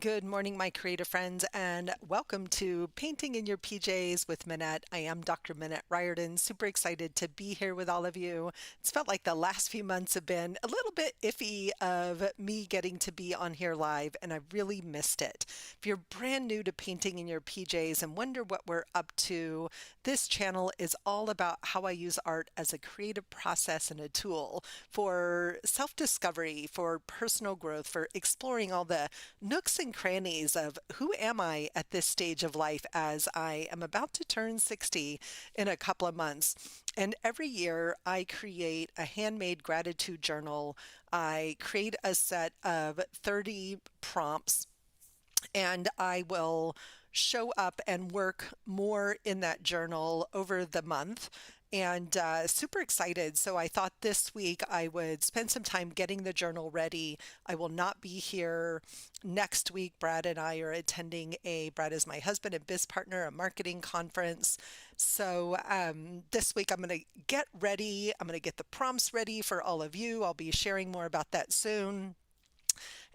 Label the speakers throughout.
Speaker 1: Good morning, my creative friends, and welcome to Painting in Your PJs with Minette. I am Dr. Minette Riordan. Super excited to be here with all of you. It's felt like the last few months have been a little bit iffy of me getting to be on here live, and I really missed it. If you're brand new to Painting in Your PJs and wonder what we're up to, this channel is all about how I use art as a creative process and a tool for self-discovery, for personal growth, for exploring all the nooks and crannies of who am I at this stage of life as I am about to turn 60 in a couple of months. And every year I create a handmade gratitude journal. I create a set of 30 prompts and I will show up and work more in that journal over the month. And super excited. So I thought this week I would spend some time getting the journal ready. I will not be here next week. Brad and I are attending Brad is my husband and biz partner, a marketing conference. So this week I'm going to get ready. I'm going to get the prompts ready for all of you. I'll be sharing more about that soon.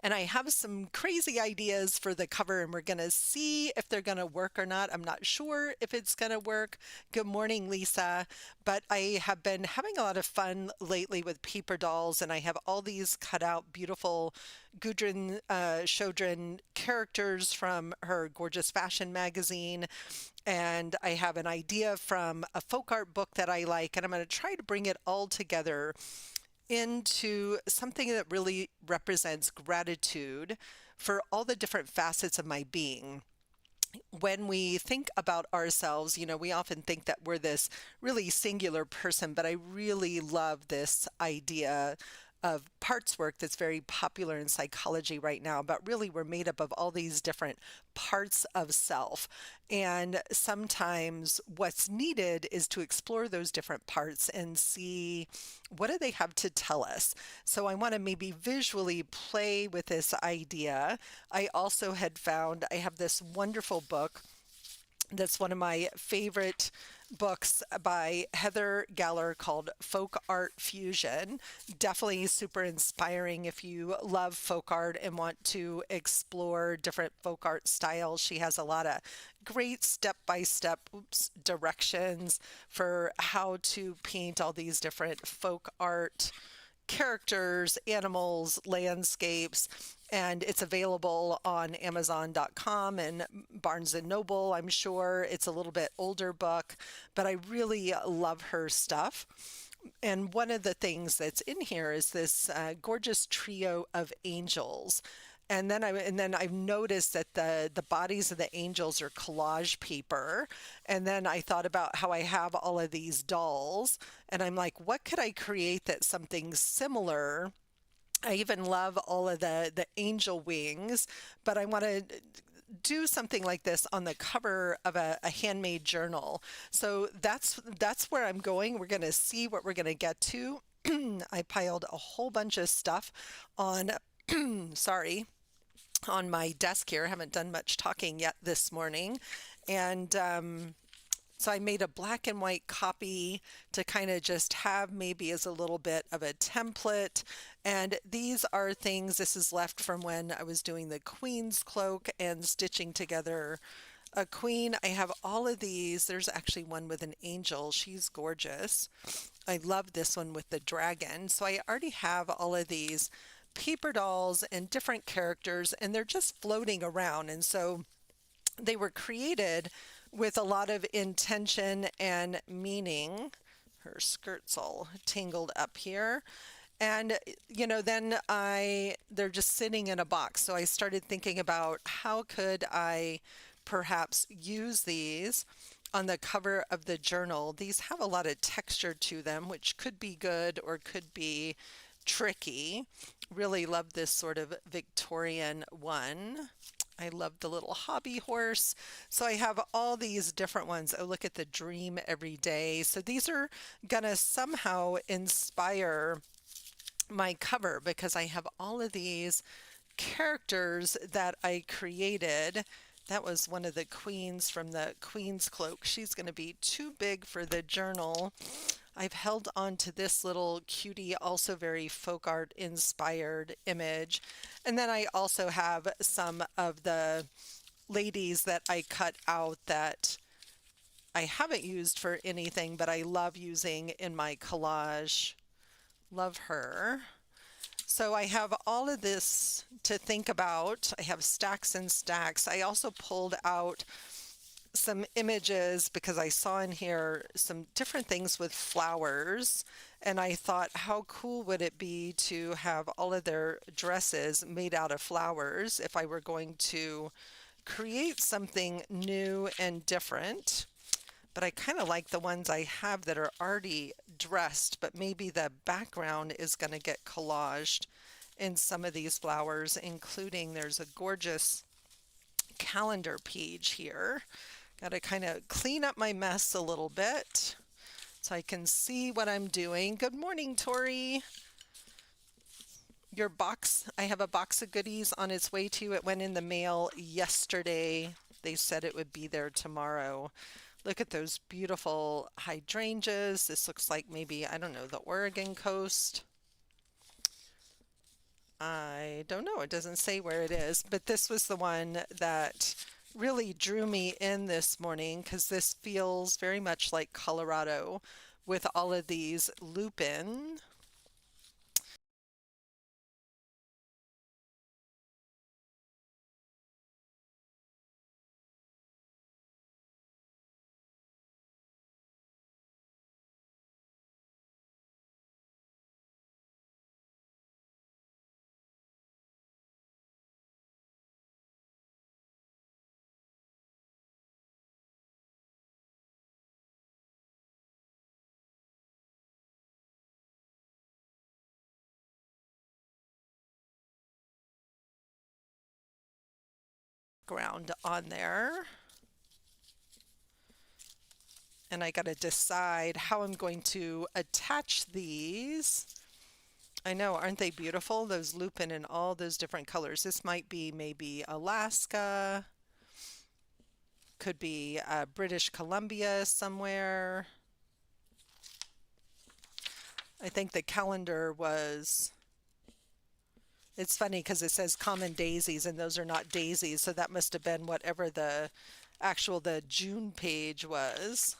Speaker 1: And I have some crazy ideas for the cover, and we're going to see if they're going to work or not. I'm not sure if it's going to work. Good morning, Lisa. But I have been having a lot of fun lately with paper dolls, and I have all these cut out beautiful Gudrun Shodrin characters from her gorgeous fashion magazine. And I have an idea from a folk art book that I like, and I'm going to try to bring it all together into something that really represents gratitude for all the different facets of my being. When we think about ourselves, we often think that we're this really singular person, but I really love this idea of parts work that's very popular in psychology right now. But really, we're made up of all these different parts of self. And sometimes what's needed is to explore those different parts and see what do they have to tell us. So I want to maybe visually play with this idea. I also had found I have this wonderful book that's one of my favorite books by Heather Geller called Folk Art Fusion. Definitely super inspiring if you love folk art and want to explore different folk art styles. She has a lot of great step-by-step directions for how to paint all these different folk art characters, animals, landscapes, and it's available on Amazon.com and Barnes and Noble. I'm sure it's a little bit older book, but I really love her stuff. And one of the things that's in here is this gorgeous trio of angels. And then I've noticed that the bodies of the angels are collage paper. And then I thought about how I have all of these dolls, and I'm like, what could I create that's something similar? I even love all of the angel wings, but I want to do something like this on the cover of a handmade journal. So that's where I'm going. We're going to see what we're going to get to. I piled a whole bunch of stuff on, sorry, on my desk here. I haven't done much talking yet this morning. And so I made a black and white copy to kind of just have maybe as a little bit of a template. And these are things, this is left from when I was doing the Queen's cloak and stitching together a queen. I have all of these. There's actually one with an angel. She's gorgeous. I love this one with the dragon. So I already have all of these paper dolls and different characters, and they're just floating around. And so they were created with a lot of intention and meaning. Her skirt's all tangled up here. And then they're just sitting in a box. So I started thinking about how could I perhaps use these on the cover of the journal. These have a lot of texture to them, which could be good or could be tricky. Really love this sort of Victorian one. I love the little hobby horse. So I have all these different ones. Oh, look at the dream every day. So these are gonna somehow inspire my cover because I have all of these characters that I created. That was one of the queens from the Queen's cloak. She's going to be too big for the journal. I've held on to this little cutie, also very folk art inspired image. And then I also have some of the ladies that I cut out that I haven't used for anything, but I love using in my collage. Love her. So I have all of this to think about. I have stacks and stacks. I also pulled out some images because I saw in here some different things with flowers, and I thought, how cool would it be to have all of their dresses made out of flowers if I were going to create something new and different. But I kind of like the ones I have that are already dressed, but maybe the background is going to get collaged in some of these flowers, including there's a gorgeous calendar page here. Got to kind of clean up my mess a little bit so I can see what I'm doing. Good morning, Tori. Your box, I have a box of goodies on its way to you. It went in the mail yesterday. They said it would be there tomorrow. Look at those beautiful hydrangeas. This looks like maybe, I don't know, the Oregon coast. I don't know. It doesn't say where it is, but this was the one that really drew me in this morning because this feels very much like Colorado with all of these lupin. Ground on there. And I got to decide how I'm going to attach these. I know, aren't they beautiful? Those lupin in all those different colors. This might be maybe Alaska, could be British Columbia somewhere. I think the calendar was, it's funny because it says common daisies and those are not daisies, so that must have been whatever the June page was.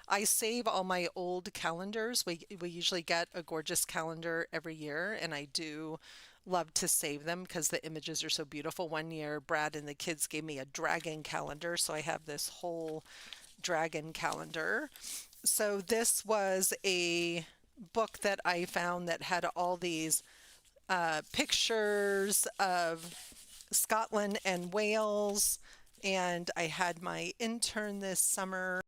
Speaker 1: I save all my old calendars. We usually get a gorgeous calendar every year, and I do love to save them because the images are so beautiful. One year, Brad and the kids gave me a dragon calendar, so I have this whole dragon calendar. So this was a book that I found that had all these pictures of Scotland and Wales, and I had my intern this summer.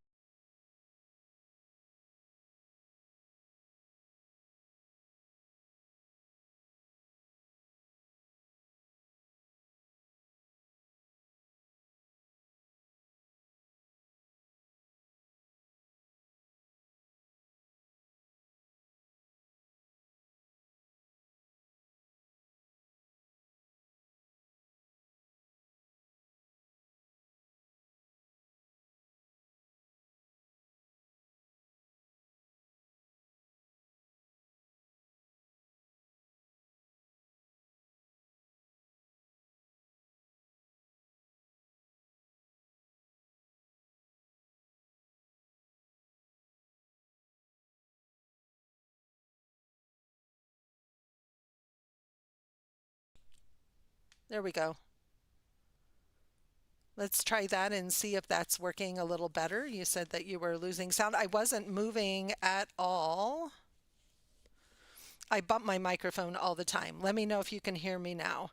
Speaker 1: There we go. Let's try that and see if that's working a little better. You said that you were losing sound. I wasn't moving at all. I bump my microphone all the time. Let me know if you can hear me now.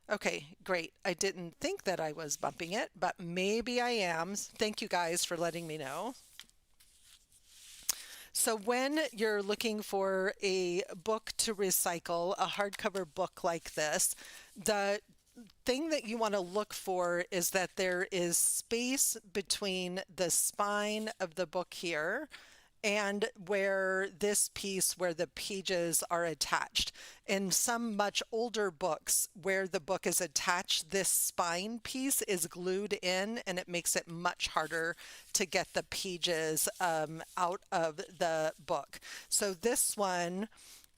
Speaker 1: Okay, great. I didn't think that I was bumping it, but maybe I am. Thank you guys for letting me know. So when you're looking for a book to recycle, a hardcover book like this, the thing that you want to look for is that there is space between the spine of the book here and where this piece where the pages are attached. In some much older books where the book is attached, this spine piece is glued in and it makes it much harder to get the pages out of the book. So this one,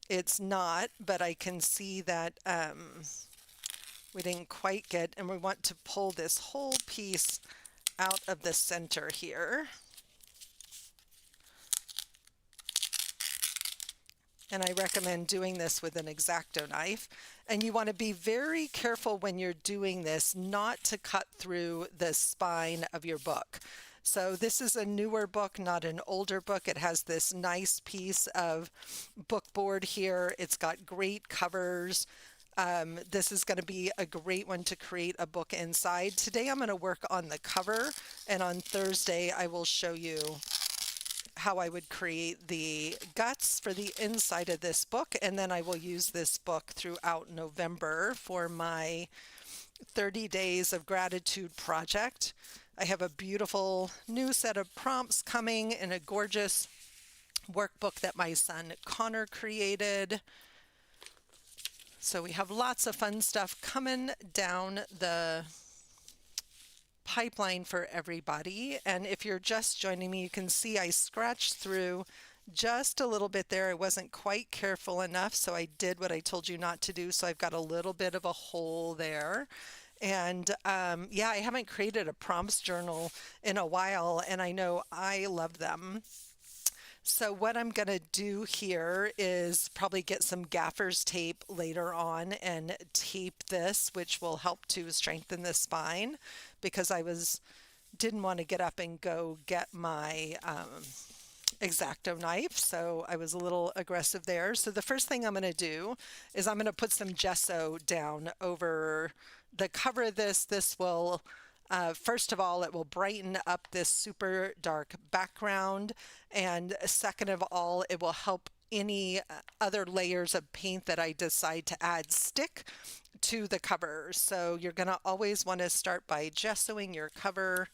Speaker 1: it's not, but I can see that we didn't quite get, and we want to pull this whole piece out of the center here. And I recommend doing this with an X-Acto knife. And you want to be very careful when you're doing this not to cut through the spine of your book. So this is a newer book, not an older book. It has this nice piece of bookboard here. It's got great covers. This is going to be a great one to create a book inside. Today I'm going to work on the cover, and on Thursday I will show you how I would create the guts for the inside of this book, and then I will use this book throughout November for my 30 Days of Gratitude project. I have a beautiful new set of prompts coming in a gorgeous workbook that my son Connor created. So we have lots of fun stuff coming down the pipeline for everybody. And if you're just joining me, you can see I scratched through just a little bit there. I wasn't quite careful enough, so I did what I told you not to do. So I've got a little bit of a hole there. And yeah, I haven't created a prompts journal in a while, and I know I love them. So what I'm going to do here is probably get some gaffer's tape later on and tape this, which will help to strengthen the spine, because didn't want to get up and go get my X-Acto knife, so I was a little aggressive there. So the first thing I'm going to do is I'm going to put some gesso down over the cover of this. This will first of all, it will brighten up this super dark background, and second of all, it will help any other layers of paint that I decide to add stick to the cover. So you're going to always want to start by gessoing your cover.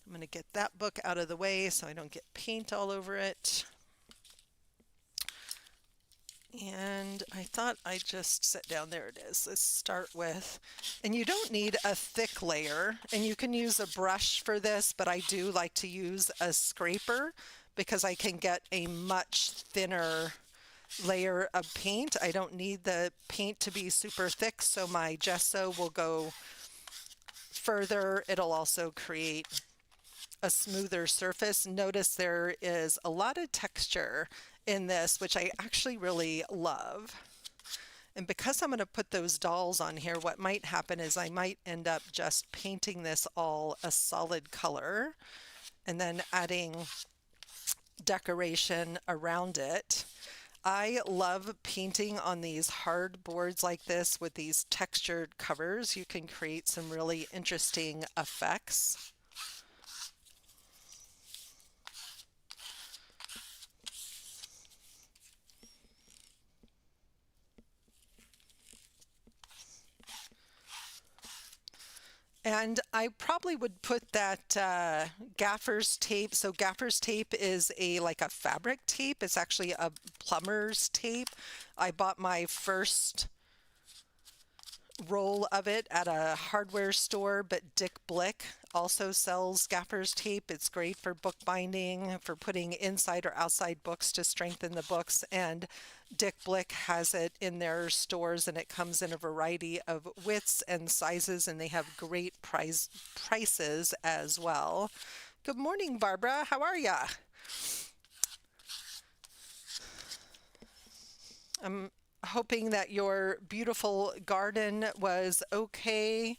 Speaker 1: I'm going to get that book out of the way so I don't get paint all over it. And I thought I'd just sit down. There it is. Let's start with, and you don't need a thick layer, and you can use a brush for this, but I do like to use a scraper because I can get a much thinner layer of paint. I don't need the paint to be super thick, so my gesso will go further. It'll also create a smoother surface. Notice there is a lot of texture in this, which I actually really love. And because I'm going to put those dolls on here, what might happen is I might end up just painting this all a solid color and then adding decoration around it. I love painting on these hard boards like this with these textured covers. You can create some really interesting effects. And I probably would put that gaffer's tape. So gaffer's tape is like a fabric tape. It's actually a plumber's tape. I bought my first roll of it at a hardware store, but Dick Blick also sells gaffer's tape. It's great for bookbinding, for putting inside or outside books to strengthen the books, and Dick Blick has it in their stores, and it comes in a variety of widths and sizes, and they have great prices as well. Good morning, Barbara. How are ya? I'm hoping that your beautiful garden was okay.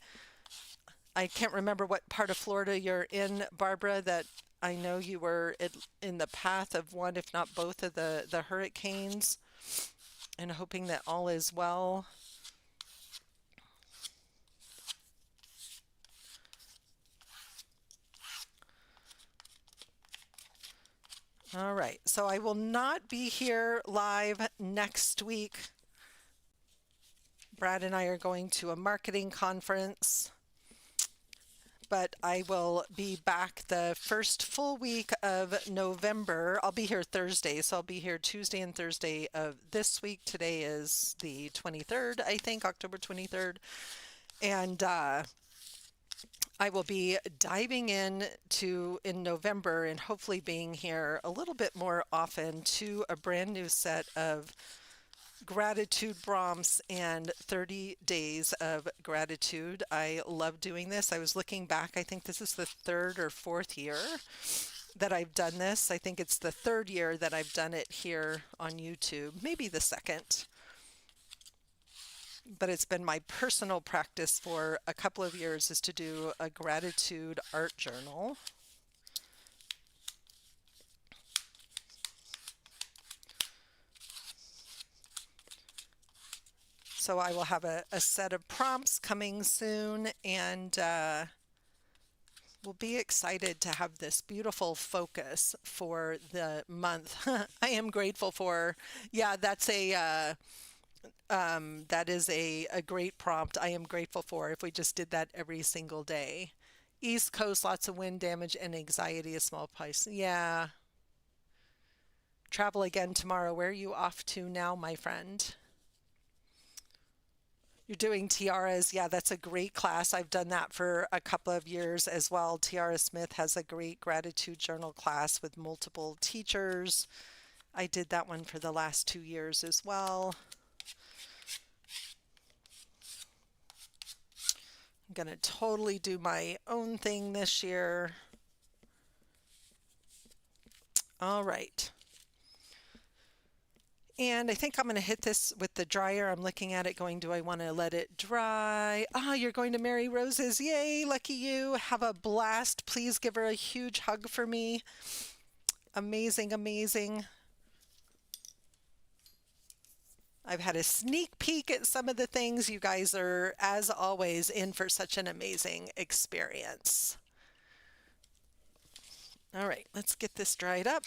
Speaker 1: I can't remember what part of Florida you're in, Barbara, that I know you were in the path of one, if not both of the hurricanes, and hoping that all is well. All right, so I will not be here live next week. Brad and I are going to a marketing conference, but I will be back the first full week of November. I'll be here Thursday, so I'll be here Tuesday and Thursday of this week. Today is the 23rd, I think, October 23rd. And I will be diving in November and hopefully being here a little bit more often to a brand new set of gratitude prompts and 30 days of gratitude. I love doing this. I was looking back, I think this is the third or fourth year that I've done this. I think it's the third year that I've done it here on YouTube, maybe the second. But it's been my personal practice for a couple of years is to do a gratitude art journal. So I will have a set of prompts coming soon, and we'll be excited to have this beautiful focus for the month. I am grateful for, yeah, that's that is a great prompt. I am grateful for if we just did that every single day. East Coast, lots of wind damage and anxiety, a small price. Yeah. Travel again tomorrow. Where are you off to now, my friend? You're doing tiaras. Yeah, that's a great class. I've done that for a couple of years as well. Tiara Smith has a great gratitude journal class with multiple teachers. I did that one for the last 2 years as well. I'm going to totally do my own thing this year. All right. And I think I'm going to hit this with the dryer. I'm looking at it going, do I want to let it dry? Ah, you're going to Mary Rose's. Yay, lucky you. Have a blast. Please give her a huge hug for me. Amazing, amazing. I've had a sneak peek at some of the things. You guys are, as always, in for such an amazing experience. All right, let's get this dried up.